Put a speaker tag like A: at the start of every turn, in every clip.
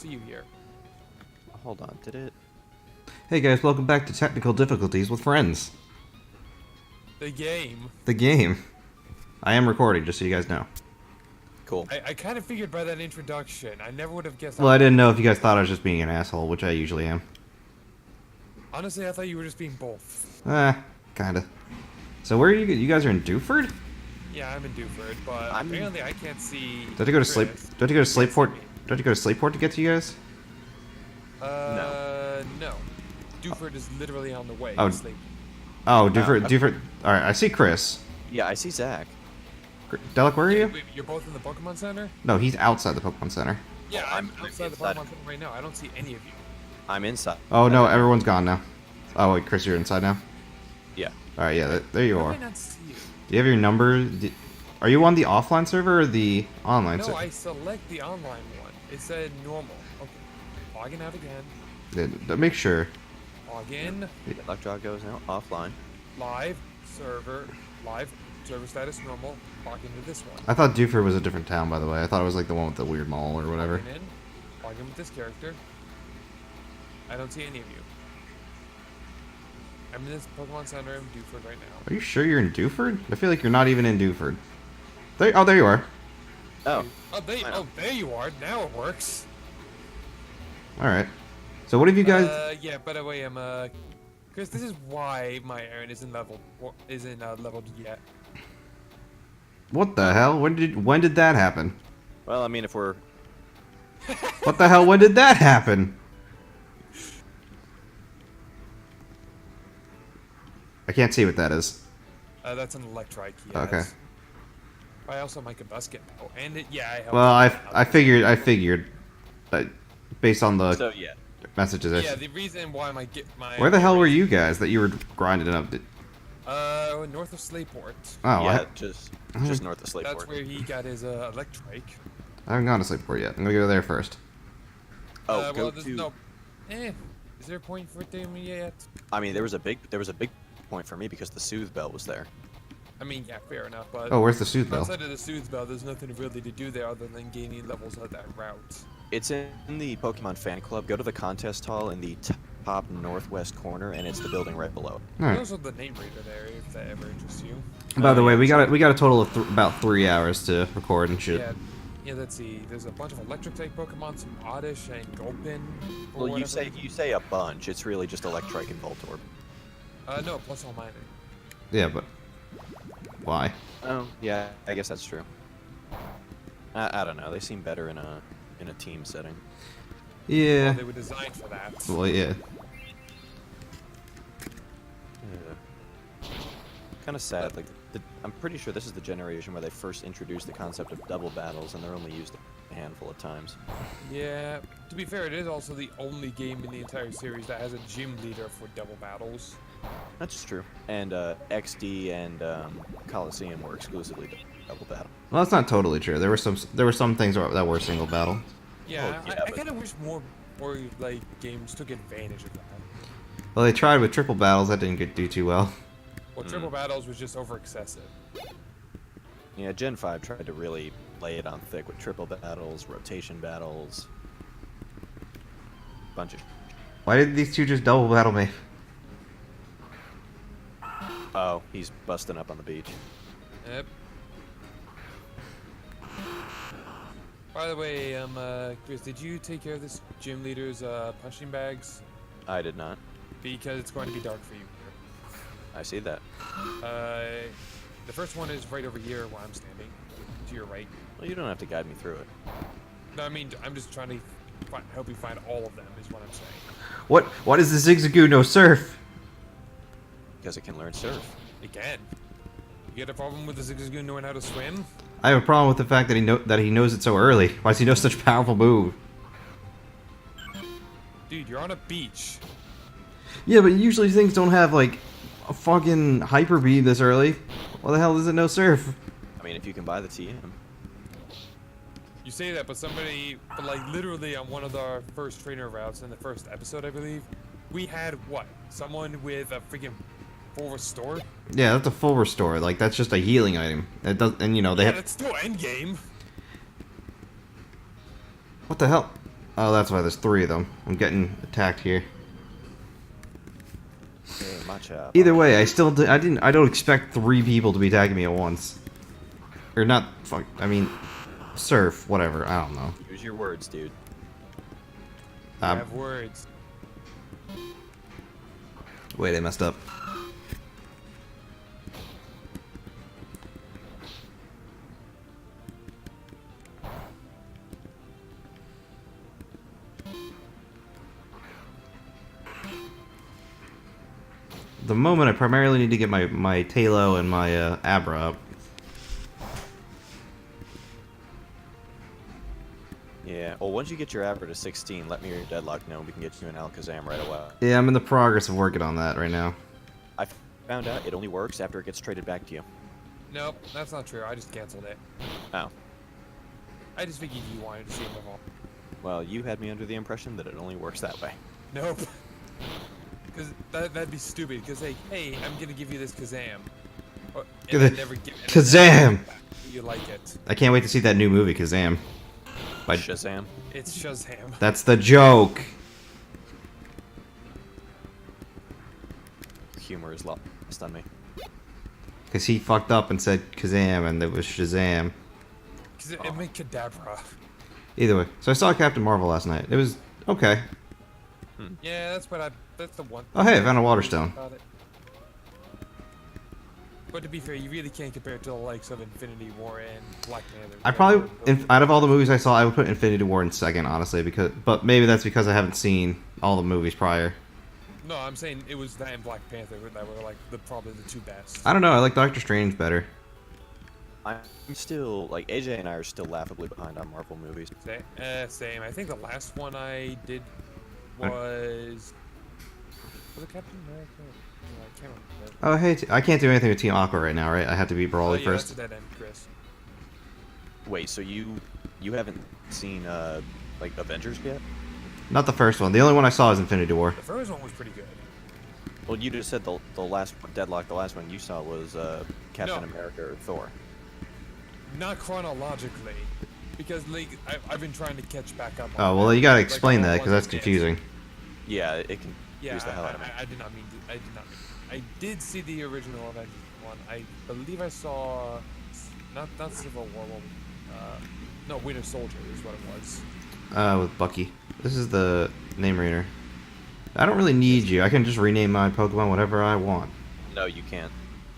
A: see you here.
B: Hold on, did it?
C: Hey guys, welcome back to Technical Difficulties with Friends.
A: The game.
C: The game. I am recording, just so you guys know.
B: Cool.
A: I kind of figured by that introduction. I never would have guessed.
C: Well, I didn't know if you guys thought I was just being an asshole, which I usually am.
A: Honestly, I thought you were just being both.
C: Kinda. So where are you? You guys are in Dewford?
A: Yeah, I'm in Dewford, but apparently I can't see.
C: Did I go to sleep?
A: Chris.
C: Did I go to Slateport? Did I go to Slateport to get to you guys?
A: No. Dewford is literally on the way.
C: Oh.
A: Sleep.
C: Oh, Dewford. Dewford. All right, I see Chris.
B: Yeah, I see Zach.
C: Delic, where are you?
A: Wait, you're both in the Pokemon Center?
C: No, he's outside the Pokemon Center.
A: Yeah,
B: I'm
A: I'm outside the
B: inside.
A: Pokemon Center right now. I don't see any of you.
B: I'm inside.
C: Oh no, everyone's gone now. Oh wait, Chris, you're inside now.
B: Yeah.
C: All right, yeah, there you
A: How
C: are.
A: did I not see you?
C: Do you have your number? Are you on the offline server or the online
A: No,
C: server?
A: I select the online one. It said normal. Okay. Logging out again.
C: Yeah, make sure.
A: Log in.
B: Electro goes now offline.
A: Live server status normal. Log into this one.
C: I thought Dewford was a different town, by the way. I thought it was like the one with the weird mall or whatever.
A: Log in with this character. I don't see any of you. I'm in this Pokemon Center in Dewford right now.
C: Are you sure you're in Dewford? I feel like you're not even in Dewford. Oh, there you are.
B: Oh.
A: There you are. Now it works.
C: All right. So what have you guys?
A: Yeah. By the way, Chris, this is why my Aaron isn't leveled yet.
C: What the hell? When did that happen?
B: Well, I mean, if we're...
C: What the hell? When did that happen? I can't see what that is.
A: That's an Electrike. Yes.
C: Okay.
A: I also might get Busket now, and I helped.
C: Well, I figured, that based on the
B: So, yeah.
C: messages.
A: Yeah, the reason why my
C: Where the hell were you guys that you were grinding up?
A: North of Slayport.
C: Oh,
B: Yeah, just north of Slateport.
A: That's where he got his Electrike.
C: I haven't gone to Slateport yet. I'm gonna go there first.
B: Oh,
A: Well, there's no. Is there a point for doing me yet?
B: I mean, there was a big point for me because the Soothe Bell was there.
A: I mean, yeah, fair enough, but
C: Oh, where's the Soothe Bell?
A: outside of the Soothe Bell, there's nothing really to do there other than gaining levels of that route.
B: It's in the Pokemon Fan Club. Go to the contest hall in the top northwest corner, and it's the building right below.
C: All
A: There's
C: right.
A: also the name reader there, if that ever interests you.
C: By the way, we got a total of about 3 hours to record and shit.
A: Yeah, let's see. There's a bunch of electric type Pokemon, some Oddish and Gulpin. or
B: Well, you
A: whatever.
B: say a bunch. It's really just Electrike and Voltorb.
A: No, plus all minor.
C: Yeah, but why?
B: Oh, yeah, I guess that's true. I don't know. They seem better in a team setting.
C: Yeah.
A: They were designed for that.
C: Well, yeah.
B: Kind of sad. Like, I'm pretty sure this is the generation where they first introduced the concept of double battles, and they're only used a handful of times.
A: Yeah, to be fair, it is also the only game in the entire series that has a gym leader for double battles.
B: That's true. And XD and Coliseum were exclusively double battle.
C: Well, that's not totally true. There were some things that were single battle.
A: Yeah,
B: Oh, yeah,
A: I
B: but-
A: kind of wish more like games took advantage of that.
C: Well, they tried with triple battles. That didn't do too well.
A: Well, triple battles was just over excessive.
B: Yeah, Gen 5 tried to really lay it on thick with triple battles, rotation battles, bunch of.
C: Why did these two just double battle me?
B: Oh, he's busting up on the beach.
A: Yep. By the way, Chris, did you take care of this gym leader's punching bags?
B: I did not.
A: Because it's going to be dark for you.
B: I see that.
A: The first one is right over here where I'm standing, to your right.
B: Well, you don't have to guide me through it.
A: No, I mean, I'm just trying to help you find all of them, is what I'm saying.
C: What is the Zigzagoon no surf?
B: Because it can learn surf.
A: Again, you get a problem with the Zigzagoon knowing how to swim?
C: I have a problem with the fact that he knows it so early. Why does he know such a powerful move?
A: Dude, you're on a beach.
C: Yeah, but usually things don't have like a fucking hyper beam this early. Why the hell does it know surf?
B: I mean, if you can buy the TM.
A: You say that, but like literally on one of our first trainer routes in the first episode, I believe, we had what? Someone with a freaking full restore?
C: Yeah, that's a full restore. Like that's just a healing item. It does, and you know they
A: Yeah,
C: have.
A: that's still endgame.
C: What the hell? Oh, that's why there's 3 of them. I'm getting attacked here.
B: Hey, matcha.
C: Either way, I don't expect 3 people to be attacking me at once. Or not, fuck, I mean, surf, whatever, I don't know.
B: Use your words, dude.
A: I have words.
C: Wait, I messed up. The moment I primarily need to get my Talo and my Abra up.
B: Yeah. Well, once you get your average to 16, let me or your deadlock know. We can get you an Alakazam right away.
C: Yeah, I'm in the progress of working on that right now.
B: I found out it only works after it gets traded back to you.
A: Nope, that's not true. I just canceled it.
B: Oh.
A: I just figured you wanted to see them all.
B: Well, you had me under the impression that it only works that way.
A: Nope. Because that'd be stupid. Because like, hey, I'm gonna give you this Kazam. And then never give it.
C: Kazam!
A: You like it.
C: I can't wait to see that new movie, Kazam. By
B: Shazam.
A: It's Shazam.
C: That's the joke.
B: Humor is lost on me.
C: Because he fucked up and said Kazam and it was Shazam.
A: Because it made Kadabra.
C: Either way. So I saw Captain Marvel last night. It was okay.
A: Yeah, that's the one.
C: Oh hey, I found a water stone.
A: About it. But to be fair, you really can't compare it to the likes of Infinity War and Black Panther.
C: I probably, out of all the movies I saw, I would put Infinity War in second, honestly, but maybe that's because I haven't seen all the movies prior.
A: No, I'm saying it was that and Black Panther that were like probably the 2 best.
C: I don't know, I like Doctor Strange better.
B: I'm still, like, AJ and I are still laughably behind on Marvel movies.
A: Same. I think the last one I did was it Captain America? No, I can't remember.
C: Oh hey, I can't do anything with Team Aqua right now, right? I have to beat Brawly
A: Yeah,
C: first.
A: that's a dead end, Chris.
B: Wait, so you haven't seen, like, Avengers yet?
C: Not the first one. The only one I saw is Infinity War.
A: The first one was pretty good.
B: Well, you just said the last Deadlock, the last one you saw was Captain
A: No.
B: America or Thor.
A: Not chronologically, because like I've been trying to catch back up.
C: Oh
A: On
C: well,
A: that.
C: you gotta
A: Like,
C: explain
A: all
C: that
A: the
C: because
A: ones
C: that's
A: I did.
C: confusing.
B: Yeah, it can
A: Yeah,
B: confuse the hell out of me.
A: I did not mean to. I did not mean. I did see the original Avengers one. I believe I saw not Civil War one. No, Winter Soldier is what it was.
C: With Bucky. This is the name reader. I don't really need you. I can just rename my Pokemon whatever I want.
B: No, you can't.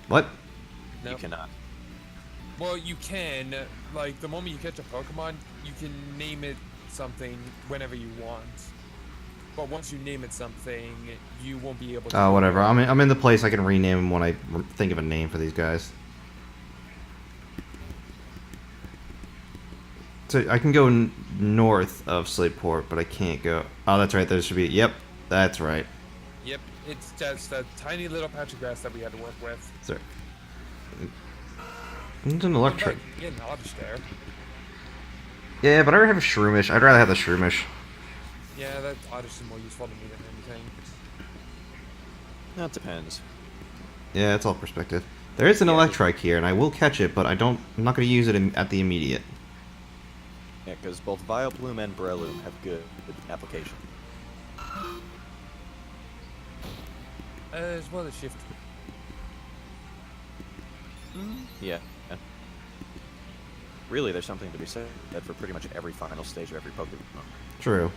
C: What?
B: You
A: Nope.
B: cannot.
A: Well, you can. Like the moment you catch a Pokemon, you can name it something whenever you want. But once you name it something, you won't be able to.
C: Oh, whatever. I'm in the place I can rename them when I think of a name for these guys. So I can go north of Sleepport, but I can't go. Oh, that's right. There should be. Yep, that's right.
A: Yep, it's just a tiny little patch of grass that we had to work with.
C: Sorry. It's an electric.
A: Yeah, Oddish there.
C: Yeah, but I already have a Shroomish. I'd rather have the Shroomish.
A: Yeah, that Oddish is more useful to me than anything.
B: That depends.
C: Yeah, it's all perspective. There is an Electrike here, and I will catch it, but I'm not going to use it at the immediate.
B: Yeah, because both Vileplume and Breloom have good application.
A: As well as Shift.
B: Yeah. Really, there's something to be said for pretty much every final stage of every Pokemon.
C: True.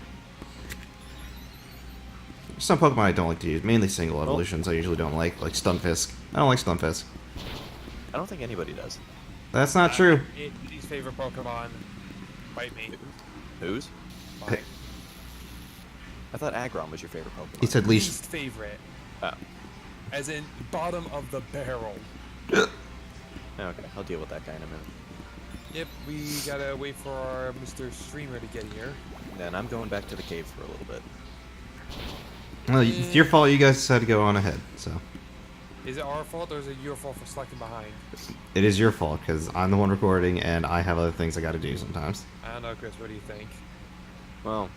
C: Some Pokemon I don't like to use, mainly single evolutions I usually don't like Stunfisk. I don't like Stunfisk.
B: I don't think anybody does.
C: That's not true.
A: His favorite Pokemon. Bite me.
B: Whose?
A: Mine.
B: I thought Aggron was your favorite Pokemon.
C: He said
A: Least
C: least.
A: favorite.
B: Oh.
A: As in bottom of the barrel.
B: Okay, I'll deal with that guy in a minute.
A: Yep, we gotta wait for our Mr. Streamer to get here.
B: Then I'm going back to the cave for a little bit.
C: Well, it's your fault you guys decided to go on ahead, so.
A: Is it our fault or is it your fault for slacking behind?
C: It is your fault, because I'm the one recording, and I have other things I gotta do sometimes.
A: I don't know, Chris, what do you think?
B: Well,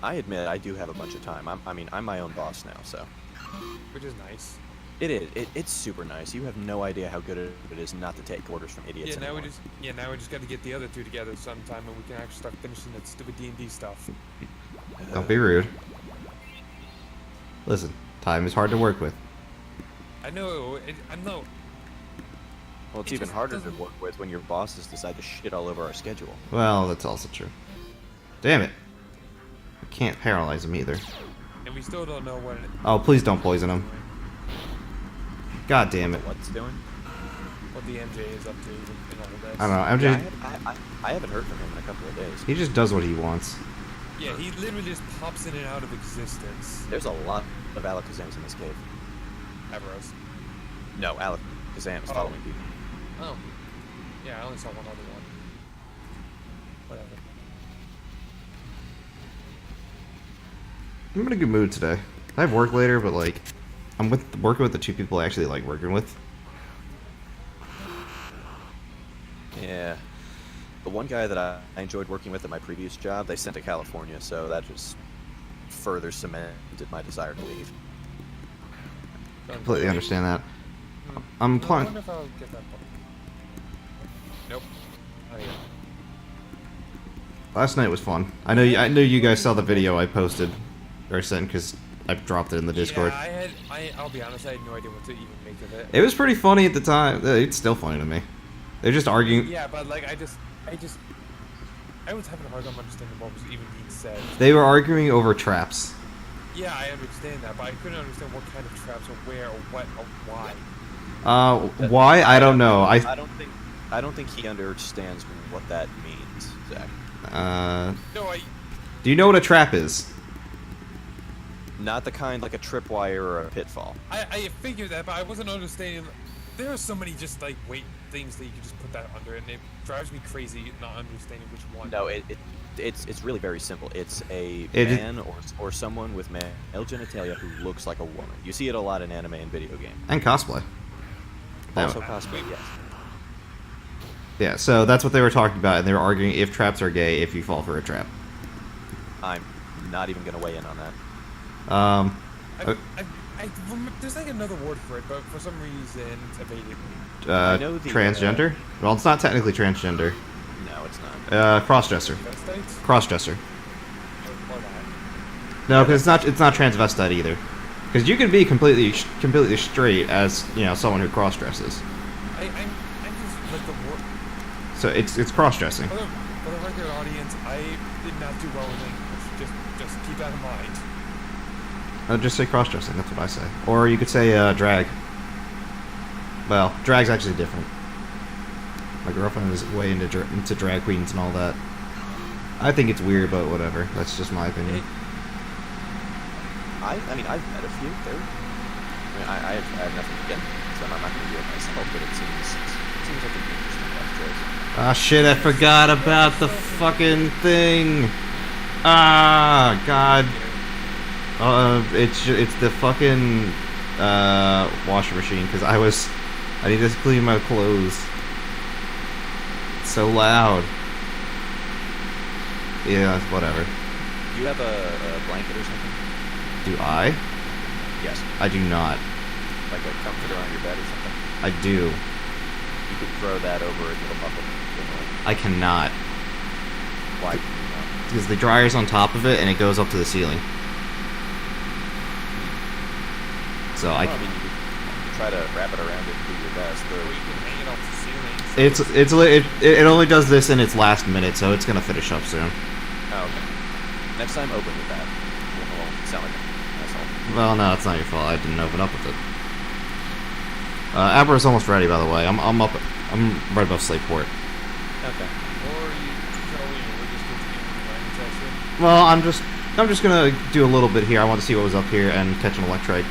B: I admit I do have a bunch of time. I'm my own boss now, so.
A: Which is nice.
B: It is. It's super nice. You have no idea how good it is not to take orders from idiots
A: Yeah, now
B: anymore.
A: we just got to get the other two together sometime, and we can actually start finishing that stupid D&D stuff.
C: Don't be rude. Listen, time is hard to work with.
A: I know. I know.
B: Well, it's
A: It
B: even
A: just
B: harder to
A: doesn't-
B: work with when your bosses decide to shit all over our schedule.
C: Well, that's also true. Damn it. I can't paralyze him either.
A: And we still don't know what.
C: Oh, please don't poison him. God damn it.
B: What's doing?
A: What the MJ is up to in all of this.
C: I don't know. I'm
B: Yeah,
C: just,
B: I haven't heard from him in a couple of days.
C: he just does what he wants.
A: Yeah, he literally just pops in and out of existence.
B: There's a lot of Alakazams in this cave.
A: Everos.
B: No, Alakazam is
A: Oh.
B: following people.
A: Oh. Yeah, I only saw one other one. Whatever.
C: I'm in a good mood today. I have work later, but like, I'm working with the two people I actually like working with.
B: Yeah. The one guy that I enjoyed working with at my previous job, they sent to California, so that just further cemented my desire to leave.
C: Completely understand that. I'm
A: I
C: planning.
A: wonder if I'll get that book. Nope. Oh, yeah.
C: Last night was fun. I know you guys saw the video I posted or sent because I dropped it in the Discord.
A: Yeah, I'll be honest, I had no idea what to even make of it.
C: It was pretty funny at the time. It's still funny to me. They're just arguing.
A: Yeah, but like, I was having a hard time understanding what was even being said.
C: They were arguing over traps.
A: Yeah, I understand that, but I couldn't understand what kind of traps or where or what or why.
C: Why? I don't know.
B: I don't think he understands what that means, Zach.
A: No,
C: Do you know what a trap is?
B: Not the kind like a tripwire or a pitfall.
A: I figured that, but I wasn't understanding. There are so many just like weight things that you can just put that under, and it drives me crazy not understanding which one.
B: No, it's really very simple. It's a
C: It is-
B: man or someone with male genitalia who looks like a woman. You see it a lot in anime and video games.
C: And cosplay.
B: Also
C: Yeah.
B: cosplay, yes.
C: Yeah, so that's what they were talking about, and they were arguing if traps are gay if you fall for a trap.
B: I'm not even gonna weigh in on that.
A: There's like another word for it, but for some reason it's evaded me.
B: I know the,
C: transgender? Well, it's not technically transgender.
B: No, it's not.
C: Crossdresser.
A: Transvestites?
C: Crossdresser.
A: Or that.
C: No, because it's not transvestite either. Because you can be completely straight as someone who cross-dresses.
A: I'm just like the word.
C: So it's cross-dressing.
A: For the regular audience, I did not do well in English. Just keep that in mind.
C: I'll just say cross-dressing. That's what I say. Or you could say drag. Well, drag's actually different. My girlfriend is way into drag queens and all that. I think it's weird, but whatever. That's just my opinion.
B: I mean, I've met a few. I have nothing against them. I'm not going to do it myself, but it seems like an interesting life choice.
C: Ah, shit, I forgot about the fucking thing. Ah, God. It's the fucking washing machine, because I need to clean my clothes. It's so loud. Yeah, whatever.
B: Do you have a blanket or something?
C: Do I?
B: Yes.
C: I do not.
B: Like a comforter on your bed or something?
C: I do.
B: You could throw that over and it'll muffle it.
C: I cannot.
B: Why? can you not?
C: Because the dryer's on top of it and it goes up to the ceiling. So
B: Well, I mean, you could try to wrap it around it and do your best.
A: Or you can hang it off the ceiling.
C: it only does this in its last minute, so it's gonna finish up soon.
B: Oh, okay. Next time, open with that. It won't sound like an asshole.
C: Well, no, it's not your fault. I didn't open up with it. Abra's almost ready, by the way. I'm up. I'm right above Slateport.
B: Okay.
A: Or we're just going to get the mining session.
C: Well, I'm just gonna do a little bit here. I want to see what was up here and catch an Electrike.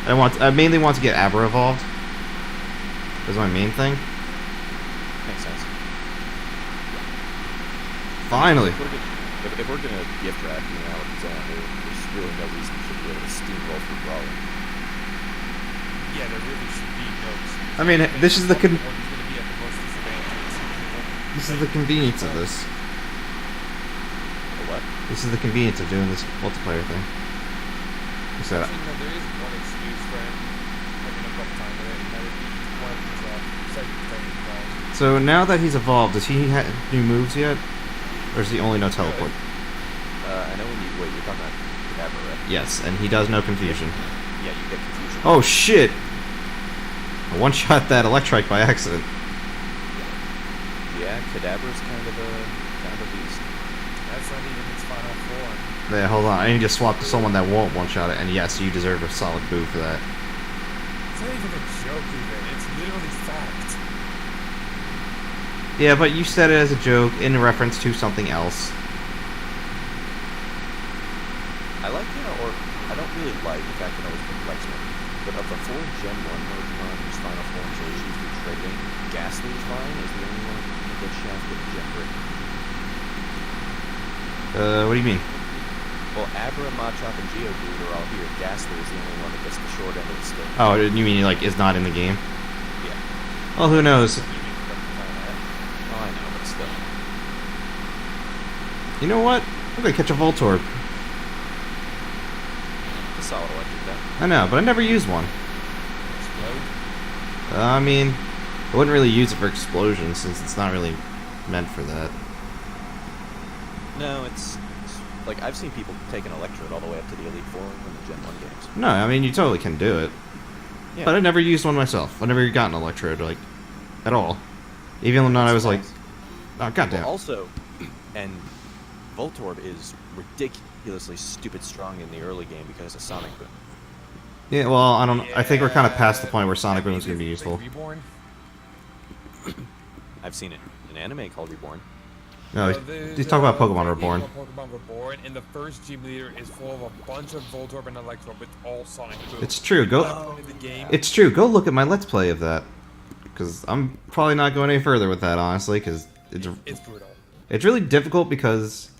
C: I mainly want to get Abra evolved. That's my main thing.
B: Makes sense.
C: Finally.
B: If we're gonna gift wrap, there's really no reason you should be able to steamroll through Brawler.
A: Yeah, there really should be no.
C: I mean, this is the
A: One is going to be at the most disadvantage.
C: this is the convenience of this.
B: Or what?
C: This is the convenience of doing this multiplayer thing. So,
A: Actually, no, there is one excuse, friend. Like, couple times with it, and that would be one of his second training styles.
C: So now that he's evolved, does he have new moves yet? Or does he only know teleport?
B: I know when you wait. You're talking about Kadabra, right?
C: Yes, and he does know confusion.
B: Yeah, you get confusion.
C: Oh shit! I one-shot that Electrike by accident.
B: Yeah, Kadabra's kind of a beast.
A: That's not even its final form.
C: Yeah, hold on. I need to swap to someone that won't one-shot it, and yes, you deserve a solid boo for that.
A: It's not even a joke, even. It's literally fact.
C: Yeah, but you said it as a joke in reference to something else.
B: I like, or I don't really like the fact that I was Complexman, but of the 4 Gen 1 Pokemon whose final forms are used for trading, Ghastly's line is the only one that gets shafted with Gen 3.
C: What do you mean?
B: Well, Abra, Machop, and Geodude are all here. Ghastly is the only one that gets the short end of the stick.
C: Oh, you mean like is not in the game?
B: Yeah.
C: Well, who knows?
B: Oh, I know, but still.
C: You know what? I'm gonna catch a Voltorb.
B: It's a solid electric deck.
C: I know, but I never used one.
A: Explode.
C: I mean, I wouldn't really use it for explosion since it's not really meant for that.
B: No, it's like I've seen people take an Electrode all the way up to the Elite Four in the Gen 1 games.
C: No, I mean you totally can do it.
B: Yeah.
C: But I never used one myself. I never got an Electrode, like, at all. Even though I was like, oh goddamn.
B: Well, also, and Voltorb is ridiculously stupid strong in the early game because of Sonic Boom.
C: Yeah, well, I don't. I think we're kind of past the point where Sonic Boom is going to be useful.
A: Reborn?
B: I've seen it. An anime called Reborn.
C: No,
A: there's
C: he's talking about
A: a
C: Pokemon
A: game
C: Reborn.
A: called Pokemon Reborn, and the first gym leader is full of a bunch of Voltorb and Electro, but all Sonic Boom.
C: It's true. Go.
A: In the game.
C: It's true. Go look at my Let's Play of that. Because I'm probably not going any further with that, honestly. Because
A: It's brutal.
C: it's really difficult because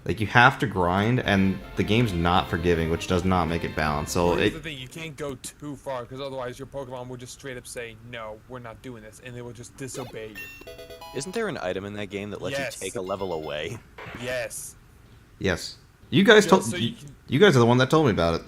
C: like you have to grind, and the game's not forgiving, which does not make it balanced. So
A: Here's the thing, you can't go too far, because otherwise your Pokemon will just straight up say, no, we're not doing this, and they will just disobey you.
B: Isn't there an item in that game that lets
A: Yes.
B: you take a level away?
A: Yes.
C: yes, you guys
A: Yeah,
C: told
A: so
C: you,
A: you can-
C: you guys are the one that told me about it.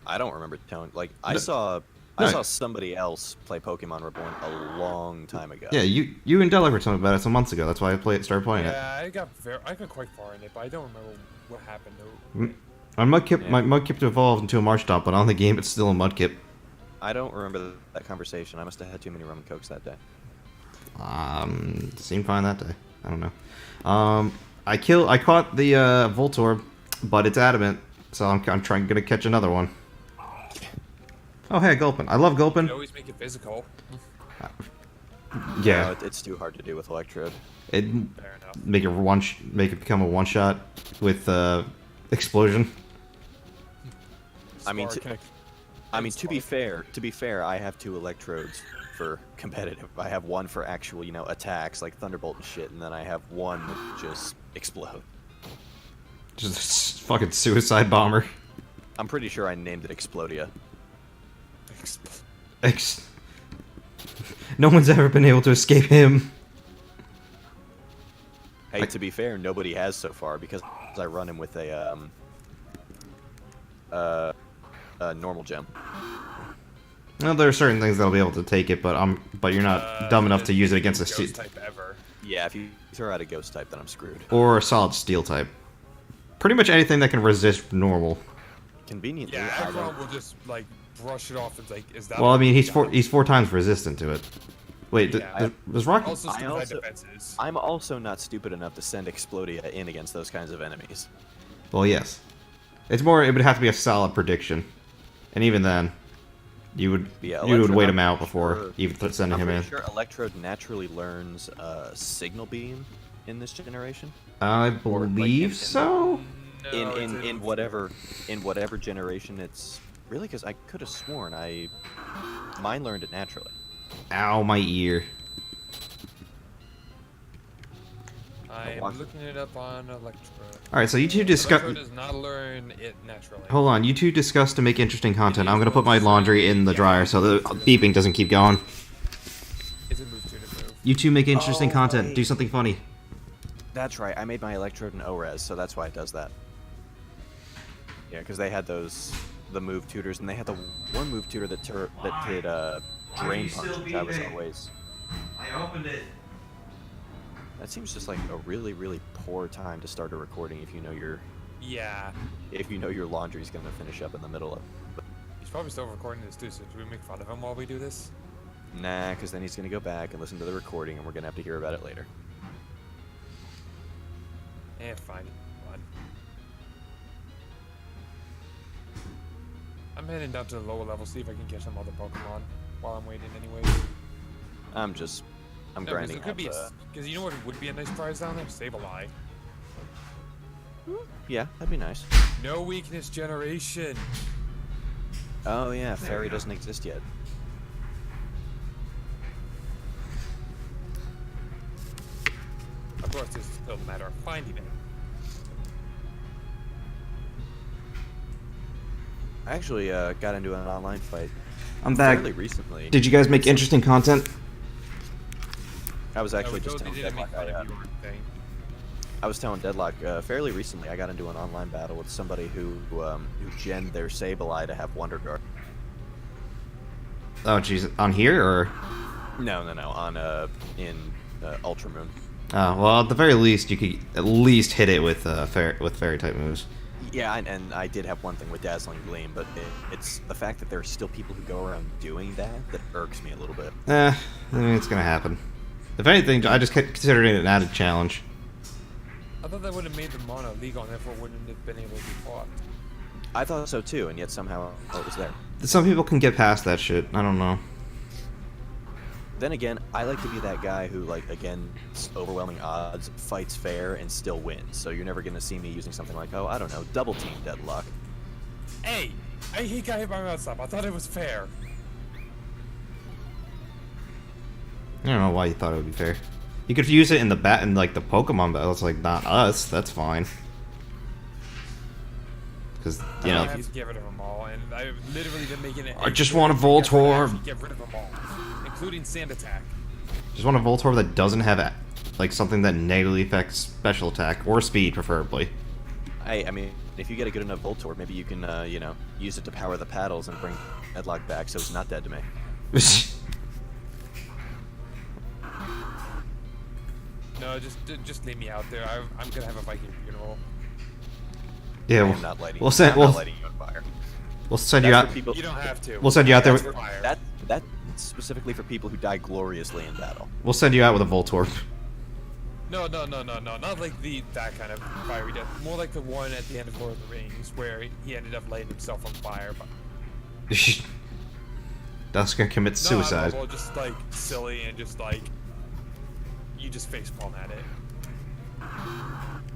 B: I don't remember telling. Like I
C: No.
B: saw
C: No.
B: somebody else play Pokemon Reborn a long time ago.
C: Yeah, you and Delic were telling me about it some months ago. That's why I started playing it.
A: Yeah, I got quite far in it, but I don't remember what happened.
C: My Mudkip evolved into a Marshtomp, but on the game it's still a Mudkip.
B: I don't remember that conversation. I must have had too many rum and cokes that day.
C: Seemed fine that day. I don't know. I caught the Voltorb, but it's adamant, so I'm gonna catch another one. Oh hey, Gulpin. I love Gulpin.
A: They always make it physical.
C: Yeah,
B: No, it's too hard to do with Electrode.
C: it
A: Fair enough.
C: make it become a one shot with explosion.
B: I mean,
A: Spark
B: to-
A: and
B: I mean, to be
A: Spark.
B: fair, I have 2 Electrodes for competitive. I have one for actual, attacks like Thunderbolt and shit, and then I have one that just explode.
C: Just a fucking suicide bomber.
B: I'm pretty sure I named it Explodia.
C: No one's ever been able to escape him.
B: Hey, to be fair, nobody has so far because I run him with a normal gem.
C: Well, there are certain things that'll be able to take it, but you're not dumb enough to use it against a steel
A: Ghost type ever.
B: Yeah, if you throw out a ghost type, then I'm screwed.
C: or a solid steel type. Pretty much anything that can resist normal.
B: Conveniently,
A: Yeah,
B: I
A: everyone
B: don't.
A: will just like brush it off. It's like, is that?
C: Well, I mean, he's
A: yeah.
C: 4 times resistant to it. Wait,
A: Yeah,
C: does Rock?
A: Also,
B: I
A: stupid
B: also-
A: defenses.
B: I'm also not stupid enough to send Explodia in against those kinds of enemies.
C: Well, yes. It's more. It would have to be a solid prediction, and even then, you would
B: Yeah,
C: you would
B: Electrode,
C: wait
B: I'm
C: him out
B: pretty
C: before
B: sure-
C: even sending
B: I'm
C: him in.
B: pretty sure Electrode naturally learns Signal Beam in this generation.
C: I
B: Or, like,
C: believe so.
A: No, it's
B: in whatever generation it's really, because I could have sworn mine learned it naturally.
C: Ow, my ear.
A: I'm looking it up on Electro.
C: All right, so you two discuss.
A: Electro does not learn it naturally.
C: Hold on, you two discuss to make interesting content. I'm gonna put my laundry in the dryer so the beeping doesn't keep going.
A: It's a move to the move.
C: You two make interesting
B: Oh,
C: content.
B: wait.
C: Do something funny.
B: That's right. I made my Electrode in ORES, so that's why it does that. Yeah, because they had those the move tutors, and they had the one move tutor that did drain punch, which I was always.
C: I opened it.
B: That seems just like a really, really poor time to start a recording if you know your
A: Yeah.
B: if you know your laundry's gonna finish up in the middle of.
A: He's probably still recording this too, so do we make fun of him while we do this?
B: Nah, because then he's gonna go back and listen to the recording, and we're gonna have to hear about it later.
A: Fine. Fine. I'm heading down to the lower level, see if I can catch some other Pokemon while I'm waiting anyways.
B: I'm
A: No,
B: grinding.
A: it could be because you know what would be a nice prize down there? Sableye.
B: Yeah, that'd be nice.
A: No weakness generation.
B: Oh yeah, fairy doesn't exist yet.
A: Of course, this is still a matter of finding it.
B: I actually got into an online fight
C: I'm back.
B: fairly recently.
C: Did you guys make interesting content?
B: I was actually
A: we
B: just
A: totally
B: telling
A: didn't make
B: Deadlock.
A: fun of you or anything.
B: I was telling Deadlock fairly recently. I got into an online battle with somebody who genned their Sableye to have Wonder Guard.
C: Oh, jeez. On here, or?
B: No, on in Ultra Moon.
C: Oh, well, at the very least, you could at least hit it with fairy type moves.
B: Yeah, and I did have one thing with Dazzling Gleam, but it's the fact that there are still people who go around doing that irks me a little bit.
C: I mean, it's gonna happen. If anything, I just considered it an added challenge.
A: I thought that would have made the mono legal and therefore wouldn't have been able to be fought.
B: I thought so too, and yet somehow it was there.
C: Some people can get past that shit. I don't know.
B: Then again, I like to be that guy who, like, against overwhelming odds, fights fair and still wins. So you're never gonna see me using something like, oh, I don't know, double team Deadlock.
A: Hey! He got hit by my stop. I thought it was fair.
C: I don't know why you thought it would be fair. You could use it in the like the Pokemon battles, like not us. That's fine. Because you know.
A: I have to get rid of them all, and I've literally been making it.
C: I just want a Voltorb.
A: Get rid of them all, including Sand Attack.
C: Just want a Voltorb that doesn't have like something that negatively affects special attack or speed, preferably.
B: I mean, if you get a good enough Voltorb, maybe you can, you know, use it to power the paddles and bring Deadlock back, so it's not dead to me.
A: No, just leave me out there. I'm gonna have a Viking funeral.
C: Yeah,
B: I'm not lighting.
C: we'll send
B: I'm not lighting you on fire.
C: we'll send you
B: That's
C: out.
B: for people.
A: You don't have to.
C: We'll send you out there.
A: That's fire.
B: That's specifically for people who die gloriously in battle.
C: We'll send you out with a Voltorb.
A: No, not like that kind of fiery death. More like the one at the end of Lord of the Rings, where he ended up lighting himself on fire. But
C: That's gonna commit suicide.
A: No, just like silly and just like you just facepalm at it.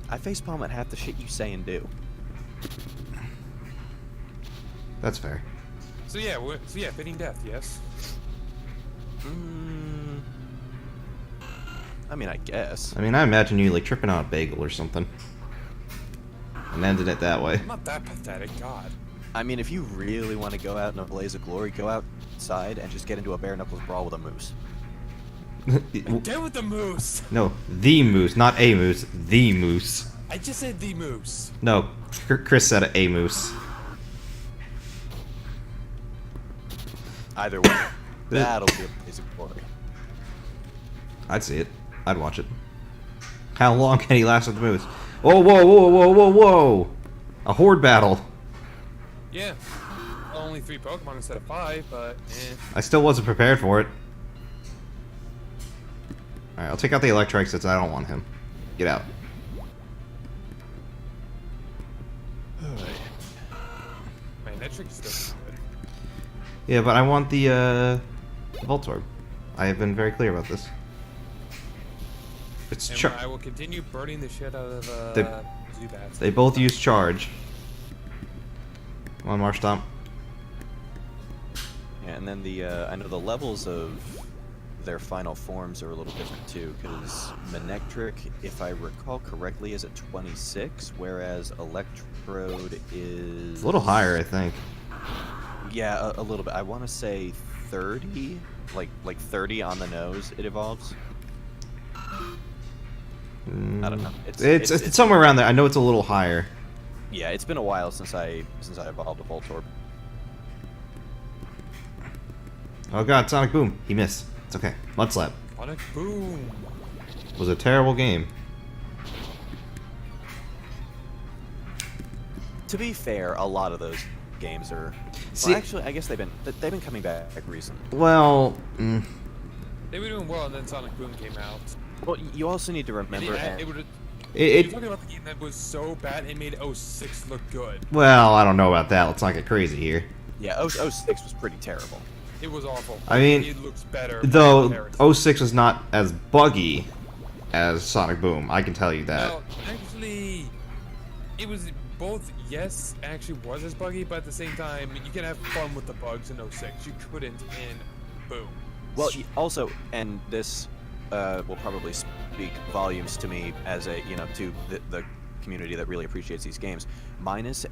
B: I facepalm at half the shit you say and do.
C: That's fair.
A: So yeah, fitting death, yes.
B: I mean, I guess.
C: I mean, I imagine you like tripping on a bagel or something, and ended it that way.
A: I'm not that pathetic, God.
B: I mean, if you really want to go out in a blaze of glory, go outside and just get into a bare knuckles brawl with a moose.
A: Get with the moose.
C: No, the moose, not a moose. The moose.
A: I just said the moose.
C: No, Chris said a moose.
B: Either way, that'll be a blaze of glory.
C: I'd see it. I'd watch it. How long can he last with the moose? Whoa, whoa, whoa, whoa, whoa, whoa! A horde battle.
A: Yeah. Only 3 Pokemon instead of 5, but eh.
C: I still wasn't prepared for it. Alright, I'll take out the Electrike since I don't want him. Get out.
A: Man, that trick is still good.
C: Yeah, but I want the Voltorb. I have been very clear about this. It's
A: And I will continue burning the shit out of Zubats.
C: They both use charge. Come on, Marshtomp.
B: Yeah, and then I know the levels of their final forms are a little different too, because Manectric, if I recall correctly, is at 26, whereas Electrode is...
C: It's a little higher, I think.
B: Yeah, a little bit. I want to say 30, like 30 on the nose. It evolves. I don't know.
C: It's somewhere around there. I know it's a little higher.
B: Yeah, it's been a while since I evolved a Voltorb.
C: Oh god, Sonic Boom. He missed. It's okay. Mud Slap.
A: Sonic Boom.
C: Was a terrible game.
B: To be fair, a lot of those games are.
C: See,
B: well, actually, I guess they've been coming back recently.
C: well,
A: They were doing well, and then Sonic Boom came out.
B: Well, you also need to remember.
A: You're talking about the game that was so bad it made 06 look good.
C: well, I don't know about that. Let's not get crazy here.
B: Yeah, 06 was pretty terrible.
A: It was awful.
C: I mean,
A: it looks better.
C: Though 06 was not as buggy as Sonic Boom, I can tell you that.
A: Well, actually, it was both. Yes, actually was as buggy, but at the same time, you can have fun with the bugs in 06. You couldn't in Boom.
B: Well, also, and this will probably speak volumes to me as a, to the community that really appreciates these games. Minus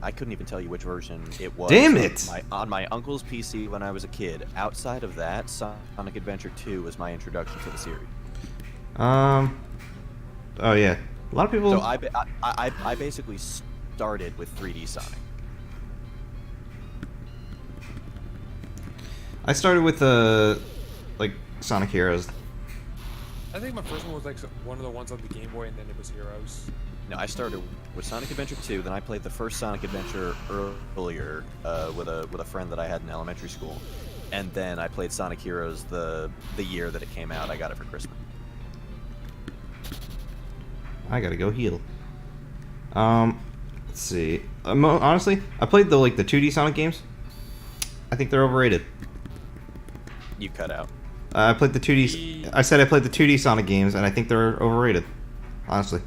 B: I couldn't even tell you which version it was.
C: Damn it!
B: On my uncle's PC when I was a kid. Outside of that, Sonic Adventure 2 was my introduction to the series.
C: Oh yeah. A lot of people.
B: So I basically started with 3D Sonic.
C: I started with like Sonic Heroes.
A: I think my first one was like one of the ones on the Game Boy, and then it was Heroes.
B: No, I started with Sonic Adventure 2, then I played the first Sonic Adventure earlier with a friend that I had in elementary school, and then I played Sonic Heroes the year that it came out. I got it for Christmas.
C: I gotta go heal. Let's see. Honestly, I played the 2D Sonic games. I think they're overrated.
B: You cut out.
C: I played the 2D. I said I played the 2D Sonic games, and I think they're overrated. Honestly.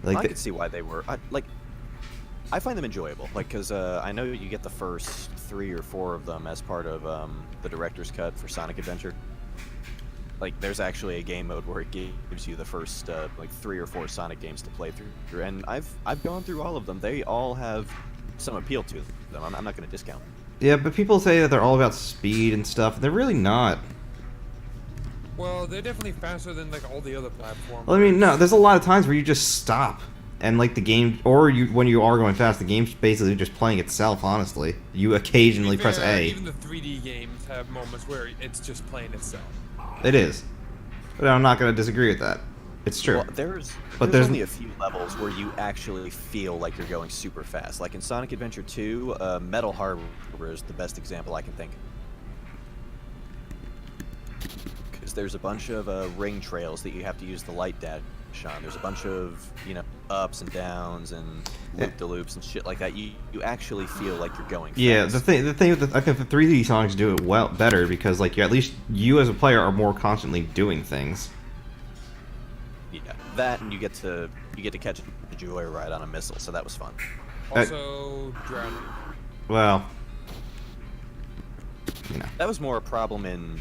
B: I could see why they were. I find them enjoyable, because I know you get the first 3 or 4 of them as part of the director's cut for Sonic Adventure. There's actually a game mode where it gives you the first 3 or 4 Sonic games to play through, and I've gone through all of them. They all have some appeal to them. I'm not going to discount them.
C: Yeah, but people say that they're all about speed and stuff. They're really not.
A: Well, they're definitely faster than all the other platforms.
C: Well, I mean, no. There's a lot of times where you just stop, and the game, or when you are going fast, the game's basically just playing itself. Honestly, you occasionally press A.
A: Even the 3D games have moments where it's just playing itself.
C: It is, but I'm not going to disagree with that. It's true.
B: Well, there's only a few levels where you actually feel like you're going super fast. Like in Sonic Adventure 2, Metal Harbor is the best example I can think of. Because there's a bunch of ring trails that you have to use the light dash on. There's a bunch of, ups and downs and loop-de-loops and shit like that. You actually feel like you're going fast.
C: Yeah, the thing with I think the 3D Sonics do it better because at least you as a player are more constantly doing things.
B: Yeah, that and you get to catch a joyride on a missile, so that was fun.
A: Also, drowning.
C: Well,
B: that was more a problem in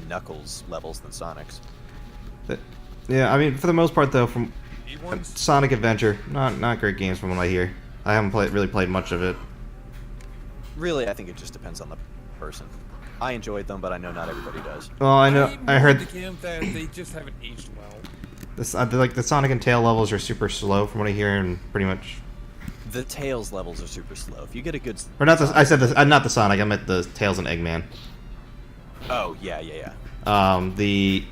B: Knuckles levels than Sonic's.
C: Yeah, I mean, for the most part though, from
A: ones?
C: Sonic Adventure, not great games from what I hear. I haven't really played much of it.
B: Really, I think it just depends on the person. I enjoyed them, but I know not everybody does.
C: Well, I heard
A: the game that they just haven't aged well.
C: The Sonic and Tail levels are super slow from what I hear, and pretty much.
B: The Tails levels are super slow. If you get a good.
C: Or not the. I said not the Sonic. I meant the Tails and Eggman.
B: Oh yeah.
C: The.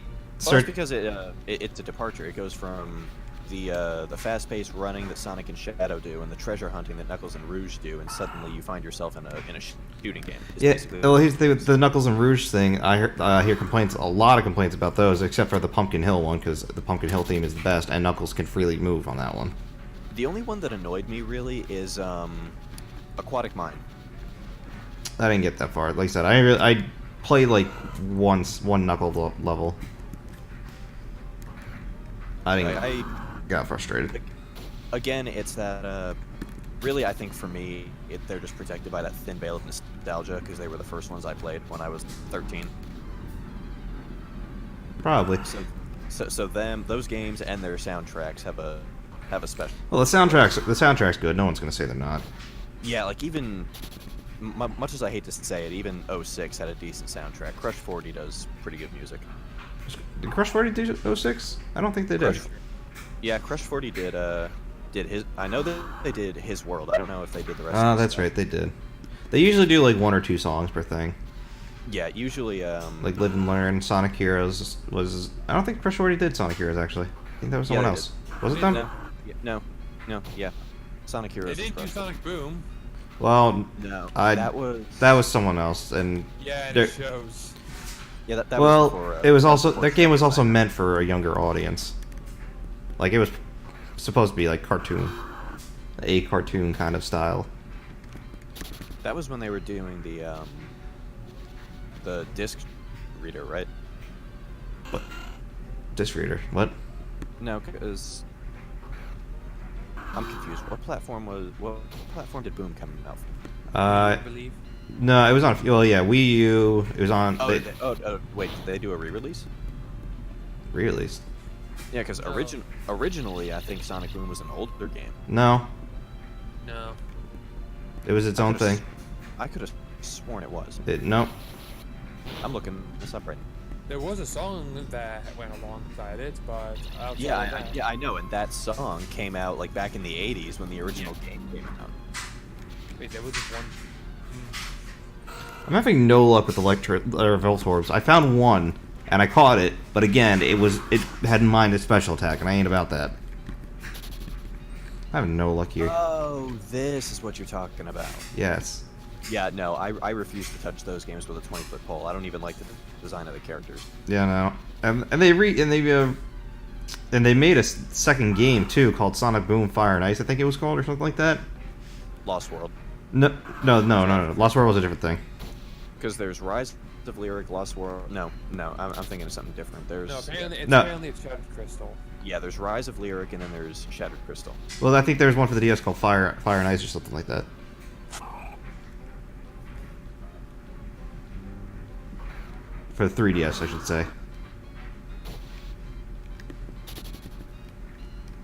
B: Well, that's because it's a departure. It goes from the fast-paced running that Sonic and Shadow do, and the treasure hunting that Knuckles and Rouge do, and suddenly you find yourself in a shooting game.
C: Yeah. Well, here's the thing with the Knuckles and Rouge thing. I hear a lot of complaints about those, except for the Pumpkin Hill one, because the Pumpkin Hill theme is the best, and Knuckles can freely move on that one.
B: The only one that annoyed me really is Aquatic Mine.
C: I didn't get that far. Like I said, I played one Knuckle level. I got frustrated.
B: Again, it's that. Really, I think for me, they're just protected by that thin veil of nostalgia because they were the first ones I played when I was 13.
C: Probably.
B: So those games and their soundtracks have a special.
C: Well, the soundtrack's good. No one's gonna say they're not.
B: Yeah, even much as I hate to say it, even 06 had a decent soundtrack. Crush 40 does pretty good music.
C: Did Crush 40 do 06? I don't think they did.
B: Yeah, Crush 40 did his. I know that they did His World. I don't know if they did the rest.
C: Oh, that's right, they did. They usually do like 1 or 2 songs per thing.
B: Yeah, usually.
C: Like Live and Learn, Sonic Heroes was. I don't think Crush already did Sonic Heroes actually. I think that was someone
B: they
C: else.
B: did.
C: Was it them?
B: No, yeah. Sonic
A: They
B: Heroes.
A: didn't do
B: was
A: Sonic Boom.
C: Well,
B: No,
C: that
B: that was.
C: was someone else, and
A: Yeah, and
C: there-
A: it shows.
B: Yeah, that
C: well,
B: was before,
C: it was
B: that
C: also
B: before
C: that game was also
B: Sonic.
C: meant for a younger audience. Like it was supposed to be like a cartoon kind of style.
B: That was when they were doing the disc reader, right?
C: What? Disc reader? What?
B: No, because I'm confused. What platform did Boom come out from?
A: I believe.
C: No, it was on. Well, yeah, Wii U. It was on.
B: Oh, wait, did they do a re-release?
C: Re-released.
B: Yeah, because
A: No.
B: originally I think Sonic Boom was an older game.
C: No,
A: No.
C: it was its
B: I
C: own
B: could've
C: thing.
B: I could have sworn it was.
C: No.
B: I'm looking this up right now.
A: There was a song that went alongside it, but outside
B: Yeah,
A: of that,
B: I know, and that song came out like back in the '80s when the original game came out.
A: Wait, there was just one.
C: I'm having no luck with Voltorbs. I found one, and I caught it, but again, it had in mind a special attack, and I ain't about that. I have no luck here.
B: Oh, this is what you're talking about.
C: Yes.
B: Yeah, no, I refuse to touch those games with a 20-foot pole. I don't even like the design of the characters.
C: Yeah, no. And they made a second game too called Sonic Boom Fire and Ice. I think it was called or something like that.
B: Lost World.
C: No. Lost World was a different thing.
B: Because there's Rise of Lyric, Lost World. No, I'm thinking of something different. There's
A: No, apparently it's Shattered Crystal.
B: yeah, there's Rise of Lyric, and then there's Shattered Crystal.
C: Well, I think there was one for the DS called Fire and Ice or something like that. For the 3DS, I should say.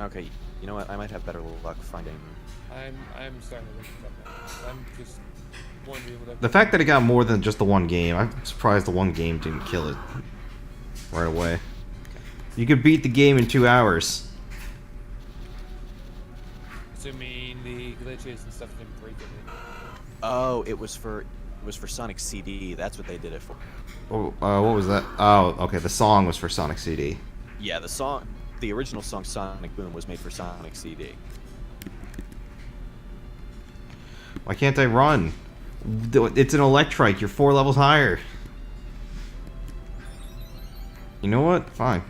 B: Okay, you know what? I might have better luck finding.
A: I'm starting to look it up now. I'm just wondering what
C: The fact that it got more than just the one game, I'm surprised the one game didn't kill it right away. You could beat the game in 2 hours.
A: assuming the glitches and stuff didn't break it.
B: Oh, it was for Sonic CD. That's what they did it for.
C: Oh, what was that? Oh, okay. The song was for Sonic CD.
B: Yeah, the original song Sonic Boom was made for Sonic CD.
C: Why can't I run? It's an Electrike. You're 4 levels higher. You know what? Fine.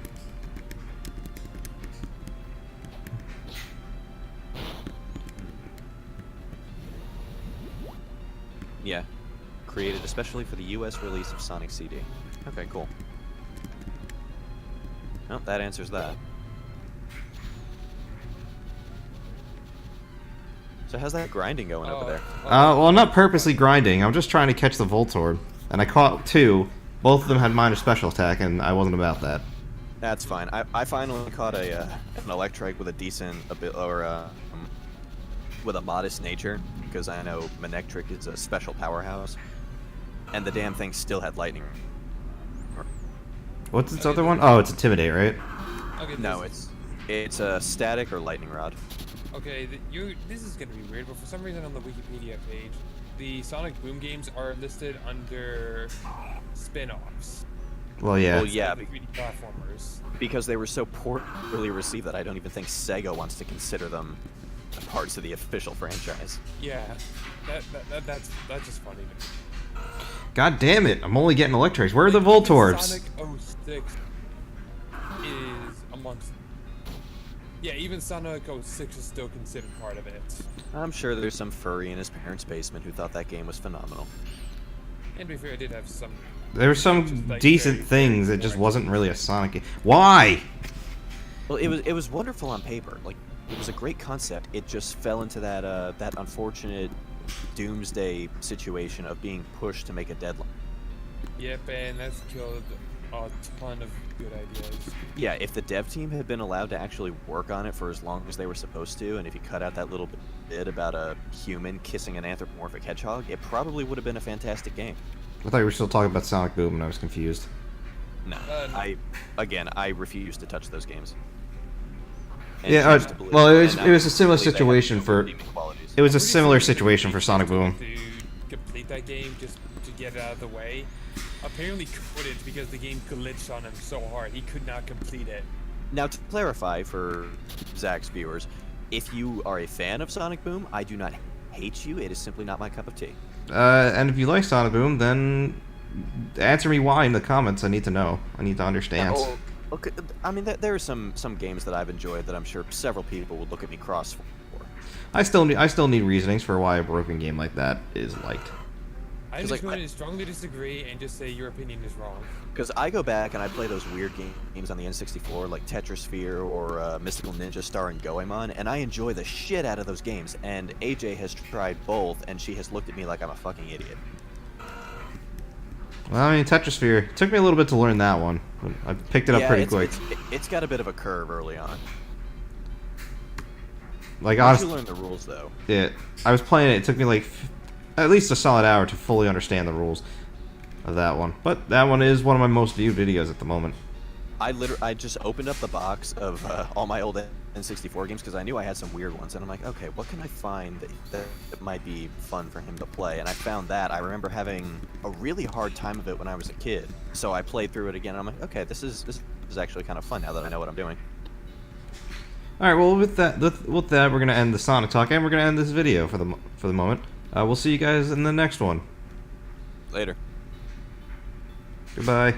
B: Yeah, created especially for the U.S. release of Sonic CD. Okay, cool. Well, that answers that. So how's that grinding going over there?
C: Well, I'm not purposely grinding. I'm just trying to catch the Voltorb. And I caught 2. Both of them had minor special attack, and I wasn't about that.
B: That's fine. I finally caught an Electrike with a decent with a modest nature, because I know Manectric is a special powerhouse, and the damn thing still had lightning.
C: What's its other one? Oh, it's Intimidate, right?
A: Okay,
B: No, it's a static or lightning rod.
A: Okay, this is gonna be weird, but for some reason on the Wikipedia page, the Sonic Boom games are listed under spin-offs.
C: Well, yeah.
B: Well, yeah,
A: Like the 3D platformers.
B: because they were so poorly received that I don't even think Sega wants to consider them parts of the official franchise.
A: Yeah, that's just funny to me.
C: God damn it. I'm only getting Electrics. Where are the Voltorbs?
A: Sonic 06 is amongst. Yeah, even Sonic 06 is still considered part of it.
B: I'm sure there's some furry in his parents' basement who thought that game was phenomenal.
A: And to be fair, I did have some.
C: There were some
A: just, like,
C: decent
A: very
C: things. It just
A: boring.
C: wasn't really a Sonic game. Why?
B: Well, it was wonderful on paper. Like, it was a great concept. It just fell into that unfortunate doomsday situation of being pushed to make a deadline.
A: Yep, and that's killed a ton of good ideas.
B: Yeah, if the dev team had been allowed to actually work on it for as long as they were supposed to, and if you cut out that little bit about a human kissing an anthropomorphic hedgehog, it probably would have been a fantastic game.
C: I thought you were still talking about Sonic Boom and I was confused.
B: No,
A: No.
B: I refuse to touch those games.
C: Yeah,
B: choose to believe-
C: well, it was
B: and I
C: a similar
B: believe they have
C: situation
B: no
C: for.
B: redeeming qualities.
C: It was a
A: Pretty
C: similar
A: soon,
C: situation for Sonic Boom.
A: To complete that game just to get it out of the way. Apparently couldn't because the game glitched on him so hard he could not complete it.
B: Now, to clarify for Zach's viewers, if you are a fan of Sonic Boom, I do not hate you. It is simply not my cup of tea.
C: And if you like Sonic Boom, then answer me why in the comments. I need to know. I need to understand.
B: Oh, okay. I mean, there are some games that I've enjoyed that I'm sure several people would look at me cross for.
C: I still need reasonings for why a broken game like that is liked.
A: I'm just going to strongly disagree and just say your opinion is wrong.
B: Because I go back and I play those weird games on the N64, like Tetrisphere or Mystical Ninja starring Goemon, and I enjoy the shit out of those games. And AJ has tried both, and she has looked at me like I'm a fucking idiot.
C: Well, I mean, Tetrisphere, it took me a little bit to learn that one. But I picked it up pretty quick.
B: It's got a bit of a curve early on.
C: Like,
B: Once
C: honestly,
B: you learn the rules, though.
C: I was playing it. It took me like at least a solid hour to fully understand the rules of that one. But that one is one of my most viewed videos at the moment.
B: I just opened up the box of all my old N64 games because I knew I had some weird ones, and I'm like, okay, what can I find that might be fun for him to play? And I found that. I remember having a really hard time of it when I was a kid, so I played through it again, and I'm like, okay, this is actually kind of fun now that I know what I'm doing.
C: All right, well, with that, we're gonna end the Sonic talk, and we're gonna end this video for the moment. We'll see you guys in the next one.
B: Later.
C: Goodbye.